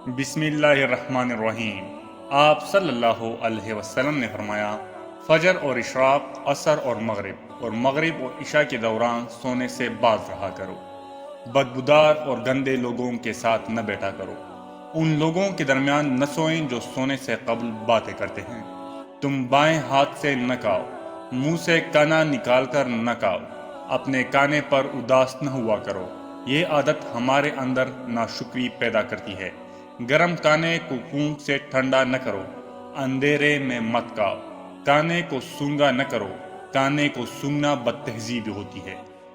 بسم اللہ الرحمن الرحیم۔ آپ صلی اللہ علیہ وسلم نے فرمایا، فجر اور اشراق، عصر اور مغرب اور عشاء کے دوران سونے سے باز رہا کرو۔ بدبودار اور گندے لوگوں کے ساتھ نہ بیٹھا کرو۔ ان لوگوں کے درمیان نہ سوئیں جو سونے سے قبل باتیں کرتے ہیں۔ تم بائیں ہاتھ سے نہ کھاؤ، منہ سے کانا نکال کر نہ کھاؤ، اپنے کانے پر اداس نہ ہوا کرو۔ یہ عادت ہمارے اندر ناشکری پیدا کرتی ہے۔ گرم کانے کو پھونک سے ٹھنڈا نہ کرو، اندھیرے میں مت کھاؤ۔ کانے کو سونگا نہ کرو، کانے کو سونگنا بد تہذیبی ہوتی ہے۔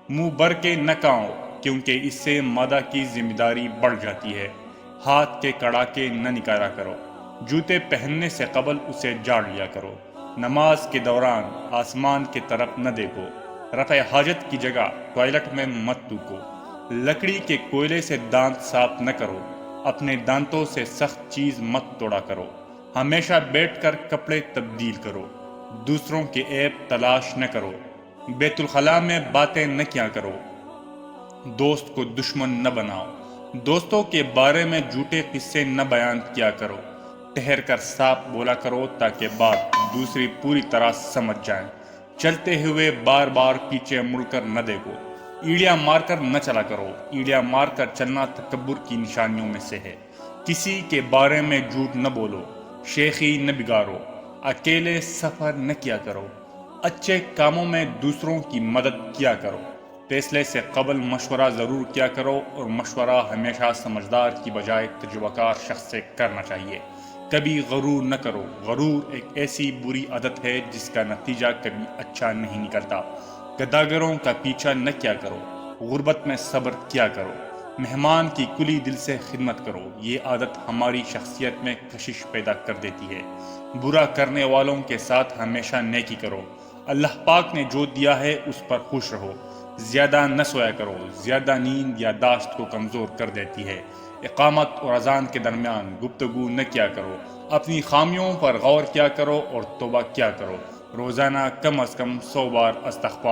منہ بھر کے نہ کھاؤ، کیونکہ اس سے معدہ کی ذمہ داری بڑھ جاتی ہے۔ ہاتھ کے کڑاکے نہ نکالا کرو، جوتے پہننے سے قبل اسے جاڑ لیا کرو۔ نماز کے دوران آسمان کی طرف نہ دیکھو۔ رفع حاجت کی جگہ ٹوائلٹ میں مت تھوکو۔ لکڑی کے کوئلے سے دانت صاف نہ کرو، اپنے دانتوں سے سخت چیز مت توڑا کرو۔ ہمیشہ بیٹھ کر کپڑے تبدیل کرو۔ دوسروں کے عیب تلاش نہ کرو۔ بیت الخلاء میں باتیں نہ کیا کرو۔ دوست کو دشمن نہ بناؤ۔ دوستوں کے بارے میں جھوٹے قصے نہ بیان کیا کرو۔ ٹھہر کر صاف بولا کرو تاکہ بات دوسری پوری طرح سمجھ جائیں۔ چلتے ہوئے بار بار پیچھے مڑ کر نہ دیکھو۔ ایڑیاں مار کر نہ چلا کرو۔ ایڑیاں مار کر چلنا تکبر کی نشانیوں میں سے ہے۔ کسی کے بارے میں جھوٹ نہ بولو۔ شیخی نہ بگاڑو۔ اکیلے سفر نہ کیا کرو۔ اچھے کاموں میں دوسروں کی مدد کیا کرو۔ فیصلے سے قبل مشورہ ضرور کیا کرو، اور مشورہ ہمیشہ سمجھدار کی بجائے تجربہ کار شخص سے کرنا چاہیے۔ کبھی غرور نہ کرو۔ غرور ایک ایسی بری عادت ہے جس کا نتیجہ کبھی اچھا نہیں نکلتا۔ گداگروں کا پیچھا نہ کیا کرو۔ غربت میں صبر کیا کرو۔ مہمان کی کھلی دل سے خدمت کرو۔ یہ عادت ہماری شخصیت میں کشش پیدا کر دیتی ہے۔ برا کرنے والوں کے ساتھ ہمیشہ نیکی کرو۔ اللہ پاک نے جو دیا ہے اس پر خوش رہو۔ زیادہ نہ سویا کرو۔ زیادہ نیند یادداشت کو کمزور کر دیتی ہے۔ اقامت اور اذان کے درمیان گفتگو نہ کیا کرو۔ اپنی خامیوں پر غور کیا کرو اور توبہ کیا کرو۔ روزانہ کم از کم 100 بار استغفار